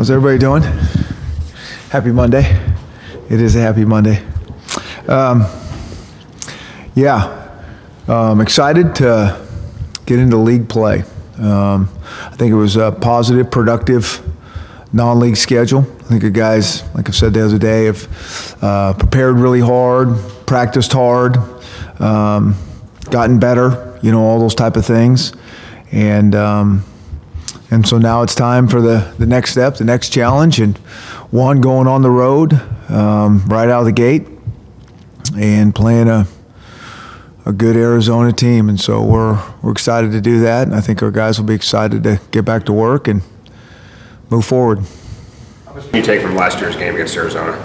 How's everybody doing? Happy Monday. It is a happy Monday. I'm excited to get into league play. I think it was a positive, productive non-league schedule. I think the guys, like I said the other day, have prepared really hard, practiced hard, gotten better, all those type of things. And so now it's time for the next step, the next challenge, and one, going on the road right out of the gate and playing a good Arizona team. And so we're excited to do that, and I think our guys will be excited to get back to work and move forward. How much can you take from last year's game against Arizona?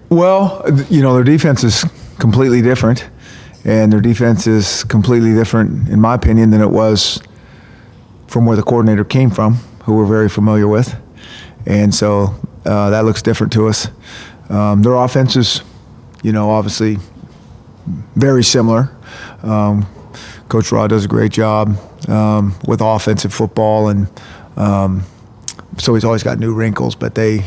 Well, their defense is completely different, and their defense is completely different, in my opinion, than it was from where the coordinator came from, who we're very familiar with. And so that looks different to us. Their offense is, obviously very similar. Coach Rod does a great job with offensive football, and so he's always got new wrinkles, but they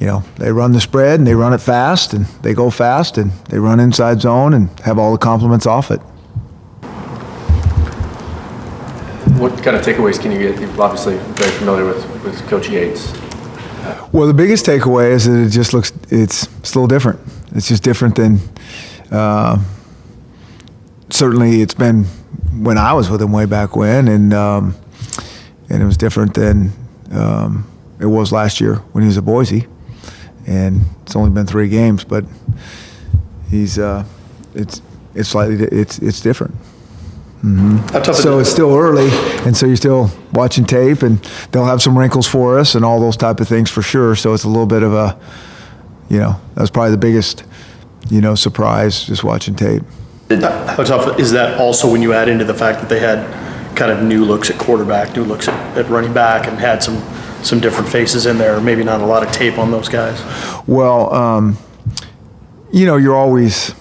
run the spread and they run it fast and they go fast and they run inside zone and have all the compliments off it. What kind of takeaways can you get? You're obviously very familiar with Coach Yates. Well, the biggest takeaway is that it just looks, it's still different. It's just different than, certainly it's been when I was with him way back when, and it was different than it was last year when he was at Boise. And it's only been 3 games, but it's different. Mm-hmm. So it's still early, and so you're still watching tape, and they'll have some wrinkles for us and all those type of things for sure. So it's a little bit of a, that's probably the biggest, surprise, just watching tape. How tough is that also when you add into the fact that they had kind of new looks at quarterback, new looks at running back, and had some different faces in there, maybe not a lot of tape on those guys? Well, you're always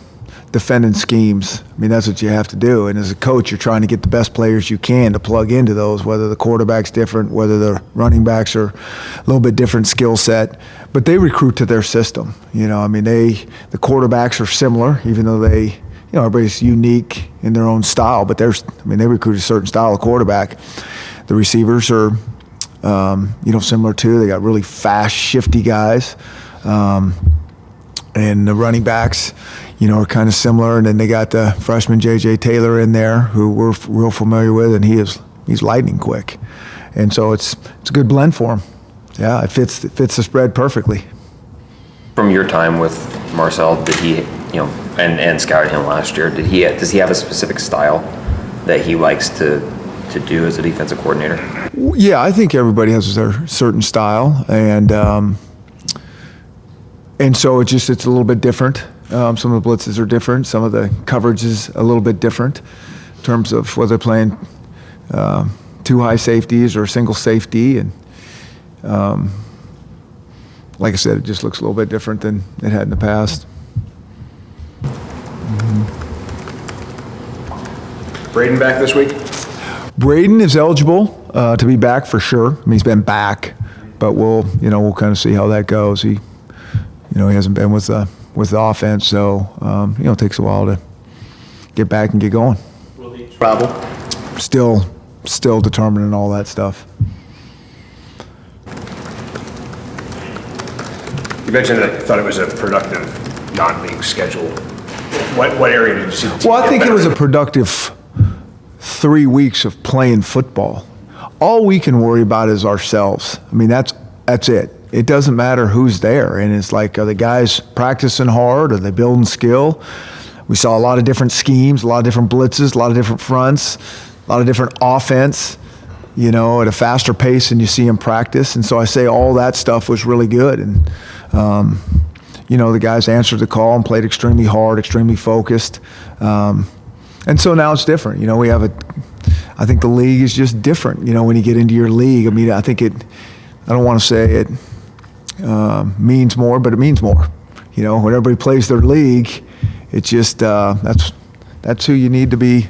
defending schemes. I mean, that's what you have to do. And as a coach, you're trying to get the best players you can to plug into those, whether the quarterback's different, whether the running backs are a little bit different skill set. But they recruit to their system. The quarterbacks are similar, even though everybody's unique in their own style. But they recruit a certain style of quarterback. The receivers are, similar too. They got really fast, shifty guys. And the running backs, are kind of similar. And then they got the freshman J.J. Taylor in there, who we're real familiar with, and he's lightning quick. And so it's a good blend for him. Yeah, it fits the spread perfectly. From your time with Marcel, did he, and scouted him last year, does he have a specific style that he likes to do as a defensive coordinator? Yeah, I think everybody has their certain style, and so it's a little bit different. Some of the blitzes are different. Some of the coverage is a little bit different in terms of whether they're playing 2 high safeties or a single safety. And like I said, it just looks a little bit different than it had in the past. Braden back this week? Braden is eligible to be back for sure. He's been back, but we'll kind of see how that goes. He hasn't been with the offense, so it takes a while to get back and get going. Will he travel? Still determining all that stuff. You mentioned that you thought it was a productive non-league schedule. What area did you see? Well, I think it was a productive 3 weeks of playing football. All we can worry about is ourselves. That's it. It doesn't matter who's there. And it's like, are the guys practicing hard? Are they building skill? We saw a lot of different schemes, a lot of different blitzes, a lot of different fronts, a lot of different offense, at a faster pace than you see in practice. And so I say all that stuff was really good. And, the guys answered the call and played extremely hard, extremely focused. And so now it's different. I think the league is just different, when you get into your league. I think I don't want to say it means more, but it means more. When everybody plays their league, it's just that's who you need to be,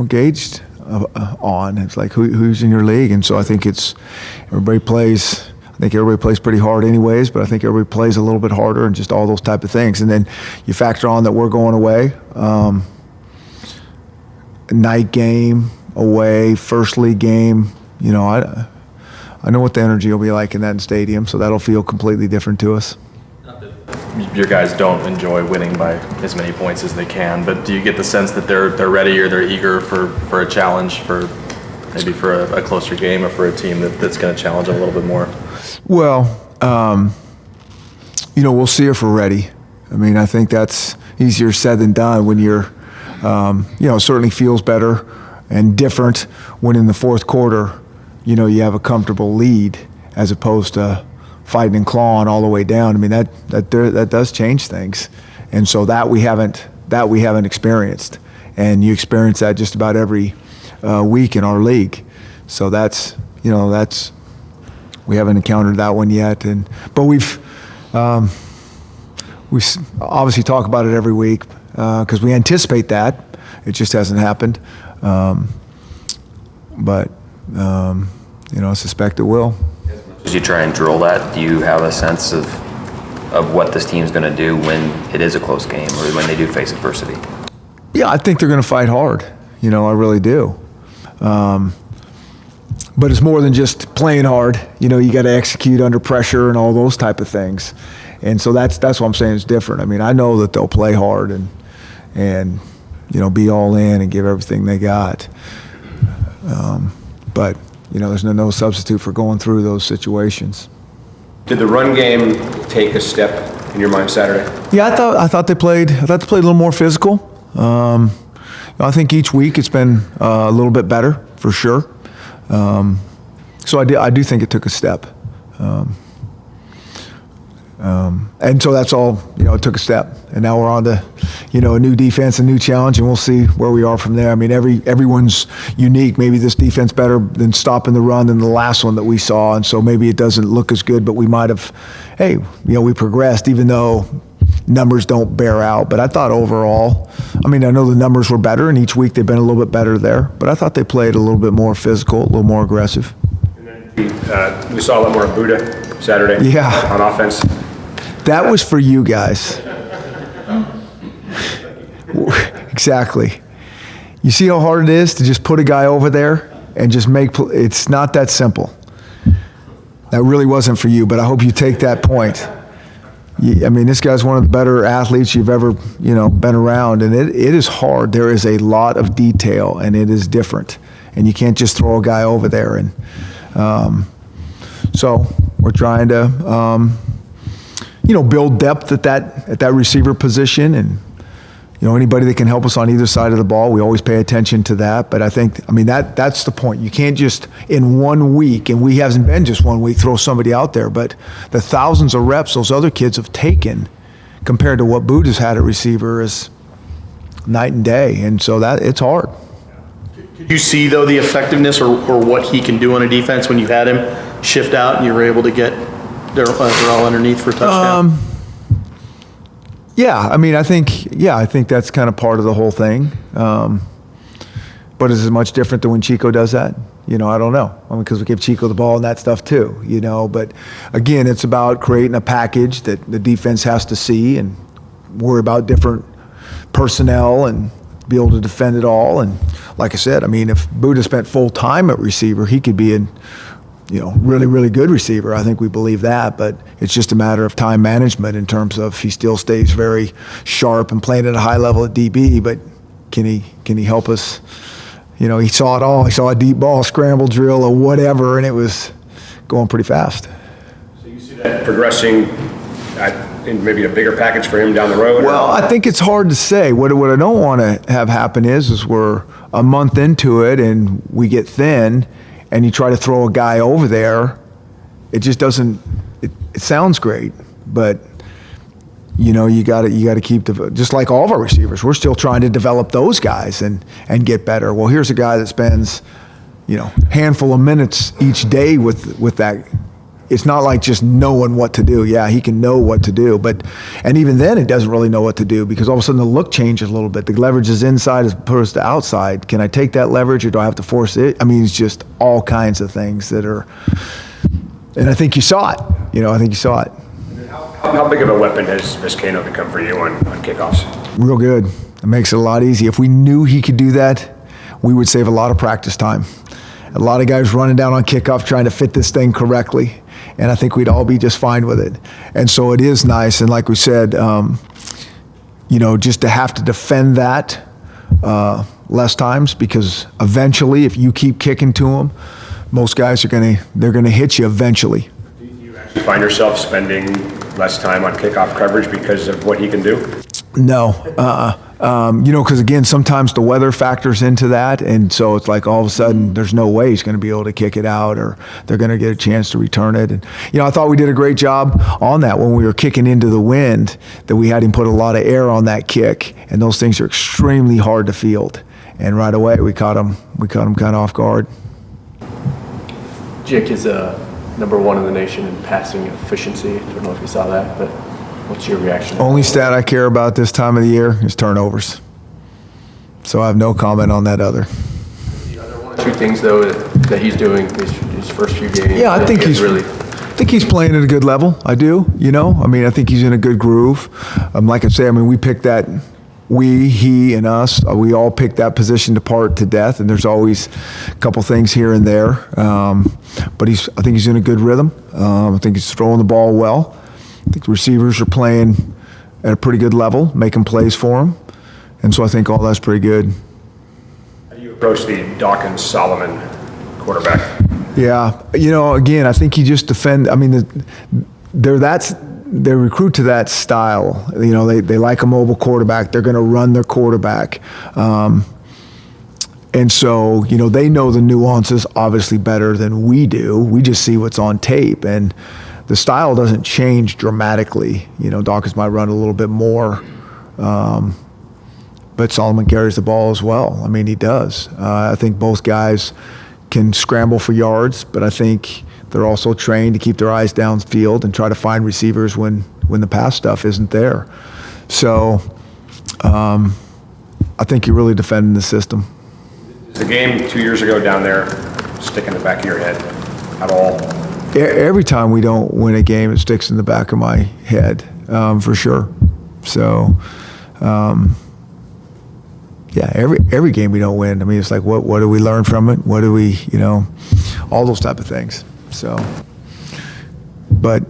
gauged on. It's like who's in your league, and so I think everybody plays pretty hard anyways, but I think everybody plays a little bit harder and just all those type of things. And then you factor on that we're going away, night game away, first league game. You know, I know what the energy will be like in that stadium, so that'll feel completely different to us. Your guys don't enjoy winning by as many points as they can, but do you get the sense that they're ready or they're eager for a challenge, for maybe for a closer game or for a team that's going to challenge them a little bit more? Well, you know, we'll see if we're ready. I mean, I think that's easier said than done when you're, you know, it certainly feels better and different when in the fourth quarter, you know, you have a comfortable lead as opposed to fighting and clawing all the way down. I mean, that does change things, and so that we haven't experienced, and you experience that just about every week in our league. So that's we haven't encountered that one yet, but we obviously talk about it every week because we anticipate that. It just hasn't happened, but you know, I suspect it will. As you try and drill that, do you have a sense of what this team's going to do when it is a close game or when they do face adversity? Yeah, I think they're going to fight hard. You know, I really do. But it's more than just playing hard. You know, you got to execute under pressure and all those type of things. And so that's what I'm saying is different. I mean, I know that they'll play hard and you know, be all in and give everything they got. But you know, there's no substitute for going through those situations. Did the run game take a step in your mind Saturday? Yeah, I thought they played a little more physical. I think each week it's been a little bit better for sure. So I do think it took a step. And so that's all, you know, it took a step. And now we're on to, you know, a new defense, a new challenge, and we'll see where we are from there. I mean, everyone's unique. Maybe this defense better than stopping the run than the last one that we saw, and so maybe it doesn't look as good, but we might have, hey, you know, we progressed even though numbers don't bear out. But I thought overall, I mean, I know the numbers were better, and each week they've been a little bit better there, but I thought they played a little bit more physical, a little more aggressive. And then we saw a lot more of Buddha Saturday Yeah. on offense. That was for you guys. Exactly. You see how hard it is to just put a guy over there and just it's not that simple. That really wasn't for you, but I hope you take that point. I mean, this guy's one of the better athletes you've ever, you know, been around, and it is hard. There is a lot of detail, and it is different, and you can't just throw a guy over there. And so we're trying to, you know, build depth at that receiver position, and you know, anybody that can help us on either side of the ball, we always pay attention to that. But I mean, that's the point. You can't just in 1 week, and we haven't been just 1 week, throw somebody out there. But the thousands of reps those other kids have taken compared to what Buddha's had at receiver is night and day, and so that it's hard. Did you see, though, the effectiveness or what he can do on a defense when you had him shift out and you were able to get Darrell underneath for a touchdown? Yeah, I mean, I think that's kind of part of the whole thing. But is it much different than when Chico does that? You know, I don't know. I mean, because we give Chico the ball and that stuff too, you know. But again, it's about creating a package that the defense has to see and worry about different personnel and be able to defend it all. And like I said, I mean, if Buddha spent full time at receiver, he could be really, really good receiver. I think we believe that, but it's just a matter of time management in terms of he still stays very sharp and playing at a high level at DB, but can he help us? You know, he saw it all. He saw a deep ball, scramble drill, or whatever, and it was going pretty fast. So you see that progressing in maybe a bigger package for him down the road? Well, I think it's hard to say. What I don't want to have happen is we're a month into it and we get thin, and you try to throw a guy over there, it just doesn't. It sounds great, but you know, you got to keep just like all of our receivers. We're still trying to develop those guys and get better. Well, here's a guy that spends, you know, handful of minutes each day with that, it's not like just knowing what to do. Yeah, he can know what to do, and even then it doesn't really know what to do because all of a sudden the look changes a little bit. The leverage is inside as opposed to outside. Can I take that leverage or do I have to force it? I mean, it's just all kinds of things that are, and I think you saw it. I think you saw it. How big of a weapon has Kano become for you on kickoffs? Real good. It makes it a lot easier. If we knew he could do that, we would save a lot of practice time. A lot of guys running down on kickoff trying to fit this thing correctly, and I think we'd all be just fine with it. And so it is nice, and like we said, just to have to defend that less times, because eventually, if you keep kicking to them, most guys they're gonna hit you eventually. Do you actually find yourself spending less time on kickoff coverage because of what he can do? No, because again, sometimes the weather factors into that, and so it's like all of a sudden there's no way he's going to be able to kick it out, or they're going to get a chance to return it. And I thought we did a great job on that when we were kicking into the wind. That we had him put a lot of air on that kick, and those things are extremely hard to field. And right away we caught him kind of off guard. Jake is number 1 in the nation in passing efficiency. I don't know if you saw that, but what's your reaction? Only stat I care about this time of the year is turnovers. So I have no comment on that other. Two things though that he's doing these first few games. Yeah, I think he's playing at a good level. I do. I think he's in a good groove. Like I say, we picked that. He, and us, we all picked that position apart to death, and there's always a couple things here and there. But I think he's in a good rhythm. I think he's throwing the ball well. I think the receivers are playing at a pretty good level, making plays for him. And so I think all that's pretty good. How do you approach the Dawkins-Solomon quarterback? Yeah, again, I think he just they recruit to that style. They like a mobile quarterback. They're going to run their quarterback. And so, they know the nuances obviously better than we do. We just see what's on tape. And the style doesn't change dramatically. Dawkins might run a little bit more. But Solomon carries the ball as well. He does. I think both guys can scramble for yards, but I think they're also trained to keep their eyes downfield and try to find receivers when the pass stuff isn't there. So I think you're really defending the system. Does the game 2 years ago down there stick in the back of your head at all? Every time we don't win a game, it sticks in the back of my head, for sure. So, every game we don't win. It's like, what do we learn from it? What do we, all those type of things. So, but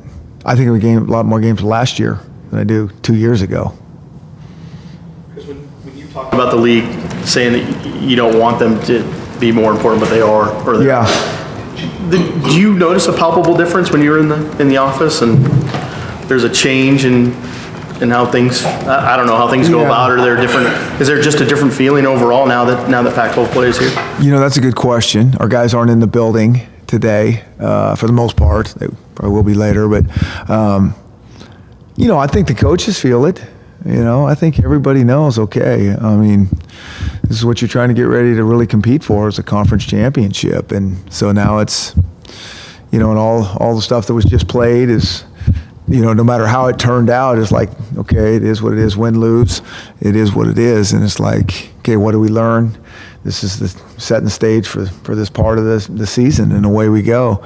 I think we gained a lot more games last year than I do 2 years ago. Because when you talk about the league saying that you don't want them to be more important, but they are, or they Yeah. Do you notice a palpable difference when you're in the office and there's a change in how things, I don't know how things go Yeah. about, or is there just a different feeling overall now that Pac-12 plays here? That's a good question. Our guys aren't in the building today, for the most part. They probably will be later, but I think the coaches feel it. I think everybody knows, okay, this is what you're trying to get ready to really compete for, is a conference championship. And so now it's, and all the stuff that was just played is, no matter how it turned out, it's like, okay, it is what it is, win, lose, it is what it is. And it's like, okay, what do we learn? This is setting the stage for this part of the season, and away we go.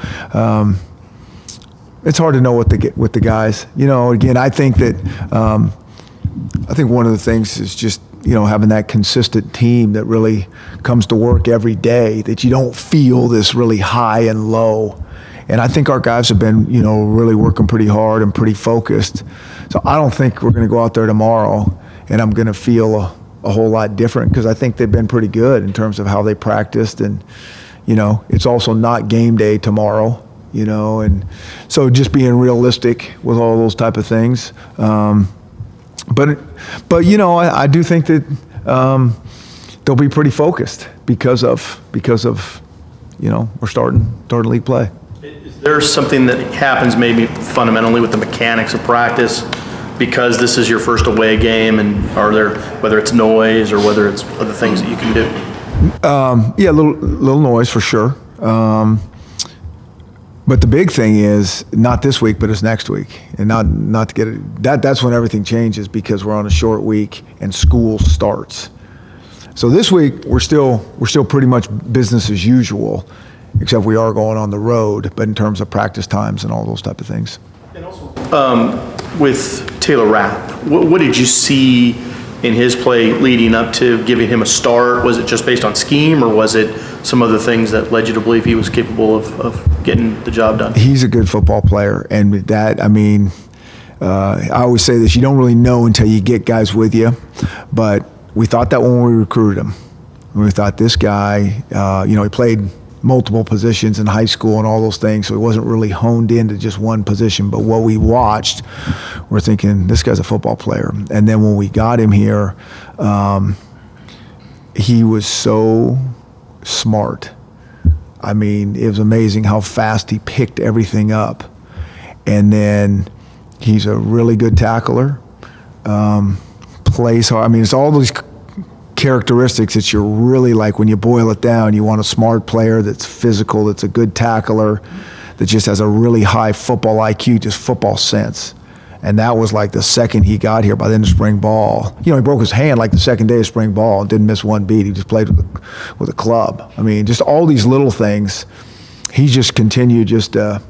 It's hard to know with the guys. Again, I think that I think one of the things is just having that consistent team that really comes to work every day, that you don't feel this really high and low. And I think our guys have been really working pretty hard and pretty focused. So I don't think we're going to go out there tomorrow and I'm going to feel a whole lot different, because I think they've been pretty good in terms of how they practiced. And it's also not game day tomorrow. And so just being realistic with all those type of things. But I do think that they'll be pretty focused because of we're starting league play. Is there something that happens maybe fundamentally with the mechanics of practice because this is your first away game, and are there, whether it's noise or whether it's other things that you can do? Yeah, a little noise for sure. But the big thing is not this week, but it's next week, and not to get it. That's when everything changes because we're on a short week and school starts. So this week we're still pretty much business as usual, except we are going on the road. But in terms of practice times and all those type of things. With Taylor Rapp, what did you see in his play leading up to giving him a start? Was it just based on scheme, or was it some other things that led you to believe he was capable of getting the job done? He's a good football player, and that, I mean, I always say this, you don't really know until you get guys with you, but we thought that when we recruited him. We thought this guy, he played multiple positions in high school and all those things, so he wasn't really honed into just one position. But what we watched, we're thinking, this guy's a football player. And then when we got him here, he was so smart. I mean, it was amazing how fast he picked everything up. And then he's a really good tackler, plays hard. I mean, it's all those characteristics that you're really like, when you boil it down, you want a smart player that's physical, that's a good tackler, that just has a really high football IQ, just football sense. And that was like the second he got here by the end of spring ball. He broke his hand like the second day of spring ball and didn't miss one beat. He just played with a club. I mean, just all these little things. He just continued just to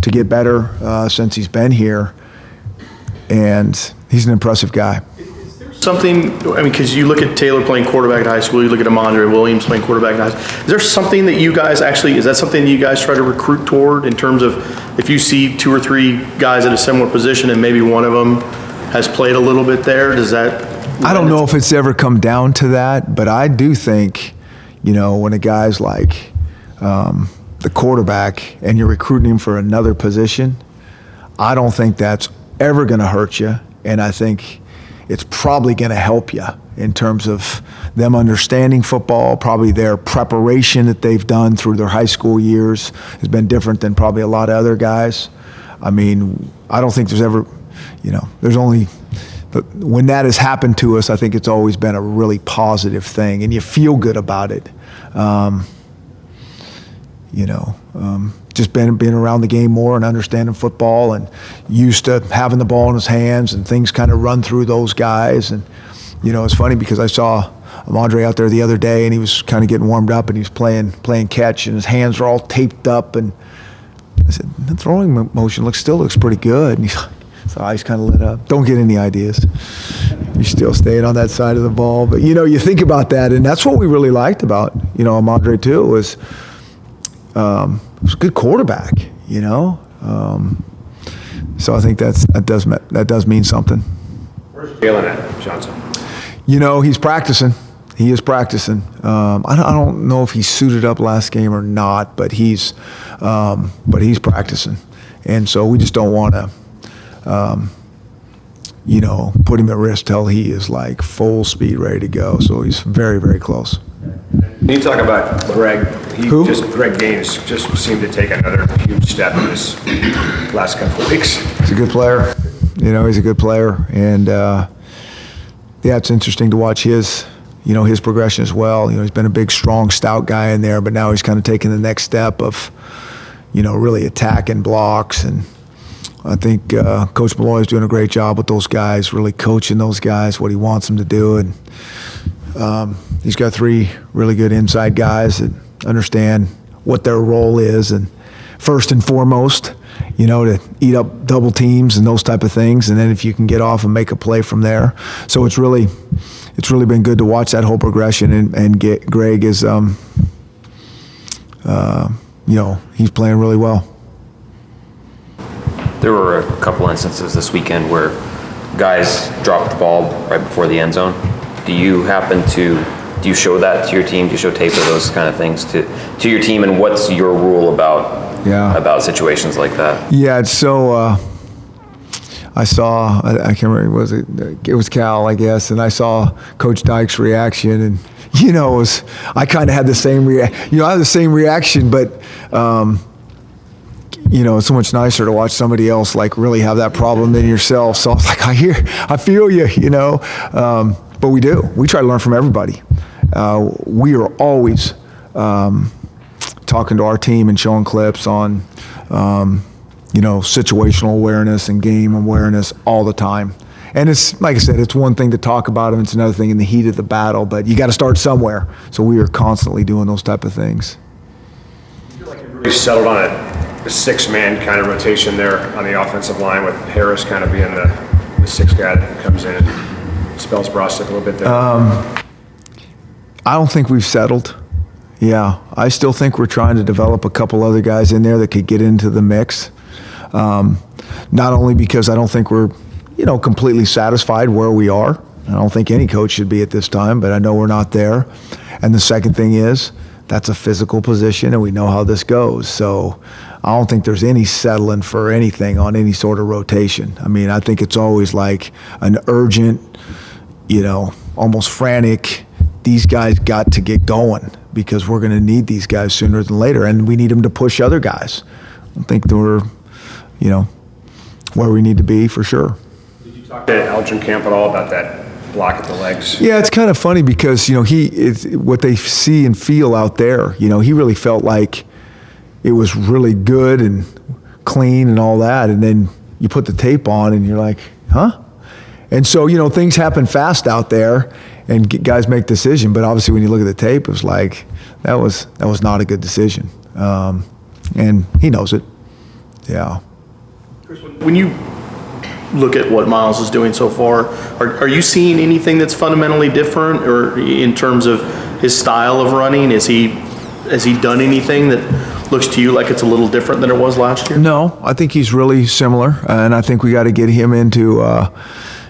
get better since he's been here. And he's an impressive guy. Something, I mean, because you look at Taylor playing quarterback at high school, you look at Amandre Williams playing quarterback at high school. Is there something that you guys actually, is that something you guys try to recruit toward in terms of if you see 2 or 3 guys at a similar position and maybe one of them has played a little bit there, does that? I don't know if it's ever come down to that, but I do think, when a guy's like the quarterback and you're recruiting him for another position, I don't think that's ever going to hurt you. And I think it's probably going to help you in terms of them understanding football. Probably their preparation that they've done through their high school years has been different than probably a lot of other guys. I mean, I don't think there's ever, there's only, but when that has happened to us, I think it's always been a really positive thing, and you feel good about it. Just being around the game more and understanding football and used to having the ball in his hands and things kind of run through those guys. And, it's funny because I saw Amandre out there the other day and he was kind of getting warmed up and he was playing catch and his hands were all taped up. And I said, the throwing motion still looks pretty good. And his eyes kind of lit up. Don't get any ideas. You're still staying on that side of the ball. But, you think about that, and that's what we really liked about, Amandre too, was he was a good quarterback, So I think that does mean something. Where's Jalen at, Johnson? He's practicing. He is practicing. I don't know if he suited up last game or not, but he's practicing, and so we just don't want to, put him at risk till he is like full speed ready to go. So he's very, very close. Can you talk about Greg? Who? Greg Gaines just seemed to take another huge step in this last couple of weeks. He's a good player. He's a good player, and it's interesting to watch his progression as well. He's been a big, strong, stout guy in there, but now he's kind of taking the next step of, really attacking blocks. And I think Coach Malloy is doing a great job with those guys, really coaching those guys what he wants them to do. And he's got 3 really good inside guys that understand what their role is, and first and foremost, to eat up double teams and those type of things, and then if you can get off and make a play from there. So it's really been good to watch that whole progression, and Greg is, he's playing really well. There were a couple instances this weekend where guys dropped the ball right before the end zone. Do you show that to your team? Do you show tape of those kind of things to your team? And what's your rule about situations like that? Yeah, it's so. I saw. I can't remember. It was Cal, I guess, and I saw Coach Dyke's reaction, and I kind of had the same I had the same reaction, but. It's so much nicer to watch somebody else like really have that problem than yourself. So I was like, I feel you, but we do. We try to learn from everybody. We are always talking to our team and showing clips on, situational awareness and game awareness all the time. And it's, like I said, it's one thing to talk about them, it's another thing in the heat of the battle, but you got to start somewhere. So we are constantly doing those type of things. We settled on a six-man kind of rotation there on the offensive line, with Harris kind of being the sixth guy that comes in and spells Brostek a little bit there. I don't think we've settled. Yeah, I still think we're trying to develop a couple other guys in there that could get into the mix. Not only because I don't think we're, completely satisfied where we are. I don't think any coach should be at this time, but I know we're not there. And the second thing is, that's a physical position, and we know how this goes. So I don't think there's any settling for anything on any sort of rotation. I mean, I think it's always like an urgent, almost frantic, these guys got to get going because we're going to need these guys sooner than later, and we need them to push other guys. I think that we're, where we need to be for sure. Did you talk to Elgin Camp at all about that block at the legs? Yeah, it's kind of funny because, what they see and feel out there, he really felt like it was really good and clean and all that, and then you put the tape on and you're like, huh? And so, things happen fast out there and guys make decisions, but obviously when you look at the tape, it was like, that was not a good decision. And he knows it. Yeah. When you look at what Miles is doing so far, are you seeing anything that's fundamentally different, or in terms of his style of running? Has he done anything that looks to you like it's a little different than it was last year? No, I think he's really similar, and I think we got to get him into,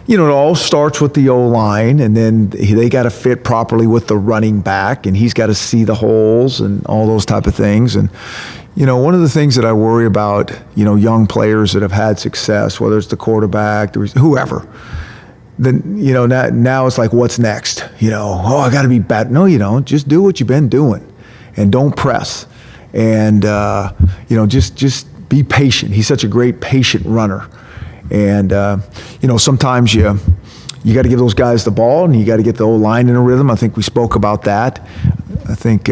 it all starts with the O-line, and then they got to fit properly with the running back, and he's got to see the holes and all those type of things. And one of the things that I worry about, young players that have had success, whether it's the quarterback, whoever, then, now it's like, what's next? I got to be better. No, you don't. Just do what you've been doing, and don't press. And, just be patient. He's such a great patient runner. And, sometimes you got to give those guys the ball, and you got to get the whole line in a rhythm. I think we spoke about that. I think,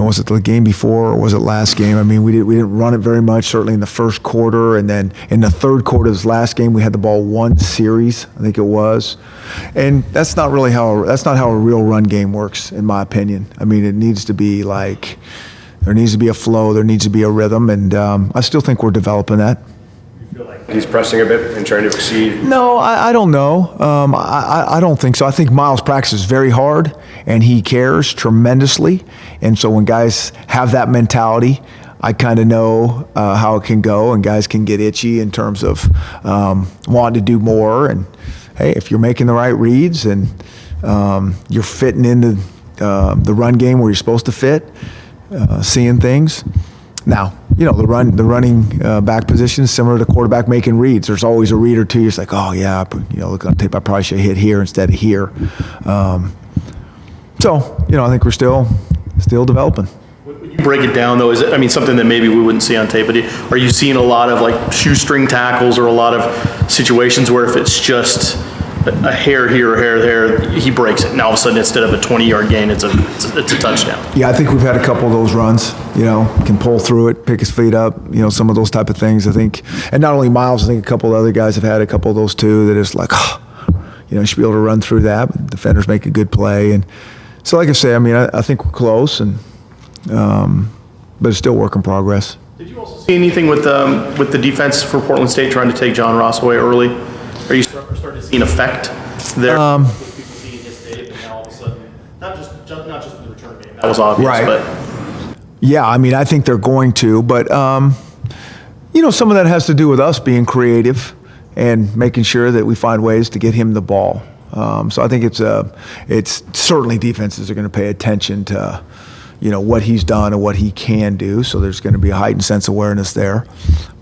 was it the game before or was it last game? I mean, we didn't run it very much, certainly in the first quarter. And then in the third quarter of this last game, we had the ball one series, I think it was. And that's not how a real run game works, in my opinion. I mean, it needs to be like, there needs to be a flow, there needs to be a rhythm. And I still think we're developing that. He's pressing a bit and trying to exceed? No, I don't know. I don't think so. I think Miles practices very hard, and he cares tremendously. And so when guys have that mentality, I kind of know how it can go, and guys can get itchy in terms of wanting to do more. And, hey, if you're making the right reads and you're fitting into the run game where you're supposed to fit, seeing things. Now, the running back position is similar to quarterback making reads. There's always a read or two. You're just like, oh yeah, look on tape, I probably should hit here instead of here. So, I think we're still developing. When you break it down, though, is it, something that maybe we wouldn't see on tape, but are you seeing a lot of like shoestring tackles, or a lot of situations where if it's just a hair here or hair there, he breaks it, and all of a sudden instead of a 20-yard gain, it's a touchdown? Yeah, I think we've had a couple of those runs, can pull through it, pick his feet up, some of those type of things, I think. And not only Miles, I think a couple of other guys have had a couple of those too, that is like, you should be able to run through that. But defenders make a good play. And so, like I say, I think we're close, and but it's still work in progress. Did you also see anything with the defense for Portland State trying to take John Ross away early? Are you starting to see an effect there? With people seeing his tape, and now all of a sudden, not just in the return game, that was obvious, right. But yeah, I think they're going to, but some of that has to do with us being creative and making sure that we find ways to get him the ball. So I think it's certainly defenses are going to pay attention to what he's done and what he can do. So there's going to be a heightened sense of awareness there,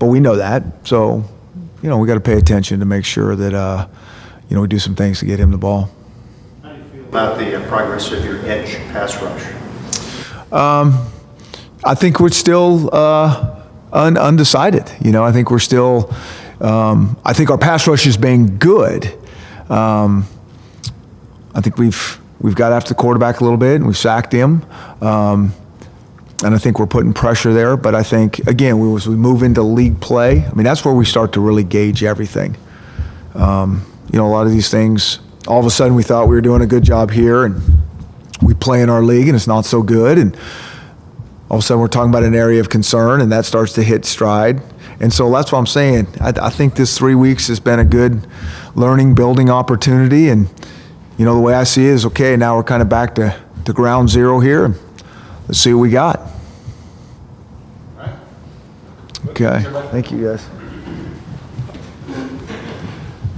but we know that. So we got to pay attention to make sure that we do some things to get him the ball. How do you feel about the progress of your edge pass rush? I think we're still undecided. I think we're still. I think our pass rush has been good. I think we've got after the quarterback a little bit, and we've sacked him. And I think we're putting pressure there. But I think, again, as we move into league play, I mean, that's where we start to really gauge everything. A lot of these things, all of a sudden we thought we were doing a good job here, and we play in our league and it's not so good. And all of a sudden we're talking about an area of concern, and that starts to hit stride. And so that's what I'm saying. I think this 3 weeks has been a good learning, building opportunity. And, the way I see it is, okay, now we're kind of back to ground zero here. Let's see what we got. Okay. Thank you, guys.